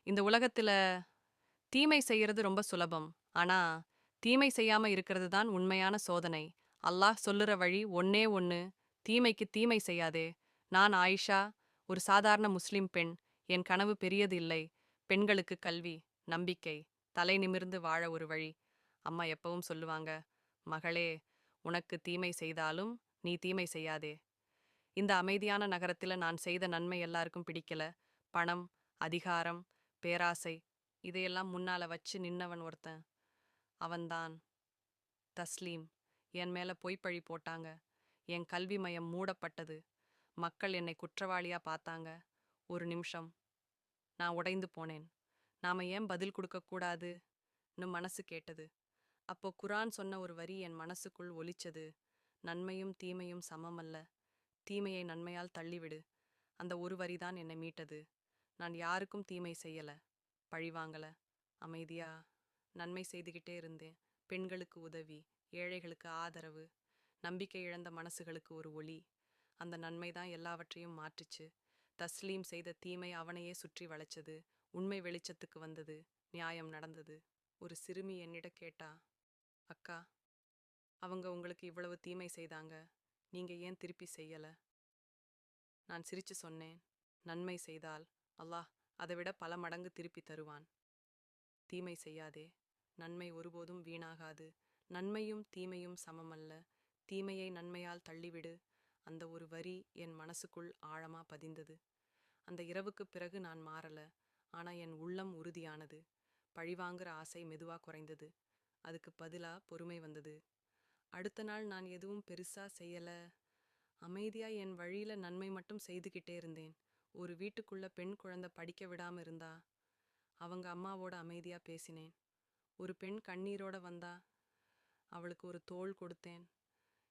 இந்த உலகத்துல தீமை செய்யறது ரொம்ப சுலபம். ஆனா, தீமை செய்யாம இருக்கிறது தான் உண்மையான சோதனை. அல்லாஹ் சொல்லுற வழி ஒண்ணே ஒண்ணு. தீமைக்கு தீமை செய்யாதே. நான் ஆயிஷா, ஒரு சாதாரண முஸ்லிம் பெண். என் கனவு பெரியது இல்லை. பெண்களுக்கு கல்வி, நம்பிக்கை, தலை நிமிர்ந்து வாழ ஒரு வழி. அம்மா எப்பவும் சொல்லுவாங்க, மகளே, உனக்கு தீமை செய்தாலும் நீ தீமை செய்யாதே. இந்த அமைதியான நகரத்துல நான் செய்த நன்மை எல்லாருக்கும் பிடிக்கல. பணம், அதிகாரம், பேராசை இதையெல்லாம் முன்னால வச்சு நின்னவன் ஒருத்தன். அவன்தான் தஸ்லீம். என் மேல பொய்ப்பழி போட்டாங்க. என் கல்வி மையம் மூடப்பட்டது. மக்கள் என்னை குற்றவாளியா பார்த்தாங்க. ஒரு நிமிஷம் நான் உடைந்து போனேன். நாம ஏன் பதில் கொடுக்க கூடாதுன்னு மனசு கேட்டது. அப்போ குரான் சொன்ன ஒரு வரி என் மனசுக்குள் ஒலிச்சது. நன்மையும் தீமையும் சமமல்ல. தீமையை நன்மையால் தள்ளிவிடு. அந்த ஒரு வரிதான் என்னை மீட்டது. நான் யாருக்கும் தீமை செய்யல, பழிவாங்கல. அமைதியா நன்மை செய்துகிட்டே இருந்தேன். பெண்களுக்கு உதவி, ஏழைகளுக்கு ஆதரவு, நம்பிக்கை இழந்த மனசுகளுக்கு ஒரு ஒளி. அந்த நன்மை தான் எல்லாவற்றையும் மாற்றுச்சு. தஸ்லீம் செய்த தீமை அவனையே சுற்றி வளைச்சது. உண்மை வெளிச்சத்துக்கு வந்தது. நியாயம் நடந்தது. ஒரு சிறுமி என்னிட கேட்டா, அக்கா, அவங்க உங்களுக்கு இவ்வளவு தீமை செய்தாங்க, நீங்க ஏன் திருப்பி செய்யல? நான் சிரிச்சு சொன்னேன், நன்மை செய்தால் அல்லாஹ் அதைவிட பல மடங்கு திருப்பி தருவான். தீமை செய்யாதே. நன்மை ஒருபோதும் வீணாகாது. நன்மையும் தீமையும் சமமல்ல. தீமையை நன்மையால் தள்ளிவிடு. அந்த ஒரு வரி என் மனசுக்குள் ஆழமா பதிந்தது. அந்த இரவுக்குப் பிறகு நான் மாறல. ஆனா என் உள்ளம் உறுதியானது. பழிவாங்குற ஆசை மெதுவா குறைந்தது. அதுக்கு பதிலா பொறுமை வந்தது. அடுத்த நாள் நான் எதுவும் பெருசா செய்யல. அமைதியா என் வழியில நன்மை மட்டும் செய்துகிட்டே இருந்தேன். ஒரு வீட்டுக்குள்ள பெண் குழந்தை படிக்க விடாம இருந்தா. அவங்க அம்மாவோட அமைதியா பேசினேன். ஒரு பெண் கண்ணீரோட வந்தா. அவளுக்கு ஒரு தோள் கொடுத்தேன்.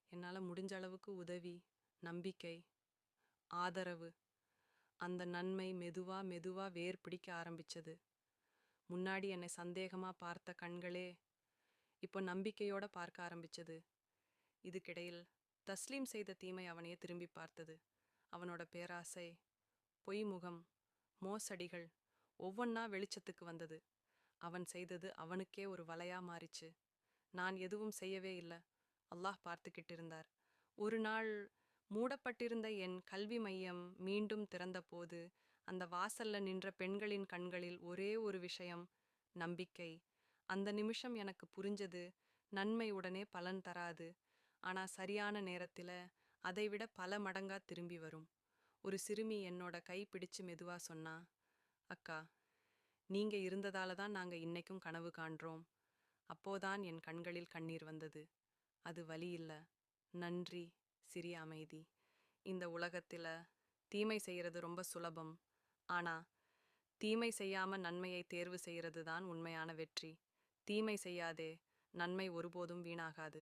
என்னால முடிஞ்ச அளவுக்கு உதவி, நம்பிக்கை, ஆதரவு. அந்த நன்மை மெதுவா மெதுவா வேர் பிடிக்க ஆரம்பிச்சது. முன்னாடி என்னை சந்தேகமா பார்த்த கண்களே இப்போ நம்பிக்கையோட பார்க்க ஆரம்பிச்சது. இதுக்கிடையில் தஸ்லீம் செய்த தீமை அவனையே திரும்பி பார்த்தது. அவனோட பேராசை, பொய்முகம், மோசடிகள் ஒவ்வொன்னா வெளிச்சத்துக்கு வந்தது. அவன் செய்தது அவனுக்கே ஒரு வலையா மாறிச்சு. நான் எதுவும் செய்யவே இல்ல. அல்லாஹ் பார்த்துக்கிட்டு இருந்தார். ஒரு நாள் மூடப்பட்டிருந்த என் கல்வி மையம் மீண்டும் திறந்தபோது, அந்த வாசல்ல நின்ற பெண்களின் கண்களில் ஒரே ஒரு விஷயம், நம்பிக்கை. அந்த நிமிஷம் எனக்கு புரிஞ்சது, நன்மை உடனே பலன் தராது. ஆனா சரியான நேரத்துல அதைவிட பல மடங்கா திரும்பி வரும். ஒரு சிறுமி என்னோட கை பிடிச்சு மெதுவா சொன்னா, அக்கா, நீங்க இருந்ததால தான் நாங்க இன்னைக்கும் கனவு காண்றோம். அப்போதான் என் கண்களில் கண்ணீர் வந்தது. அது வலி இல்ல, நன்றி, சிறிய அமைதி. இந்த உலகத்தில தீமை செய்யறது ரொம்ப சுலபம். ஆனா, தீமை செய்யாம நன்மையை தேர்வு செய்யறது தான் உண்மையான வெற்றி. தீமை செய்யாதே, நன்மை ஒருபோதும் வீணாகாது.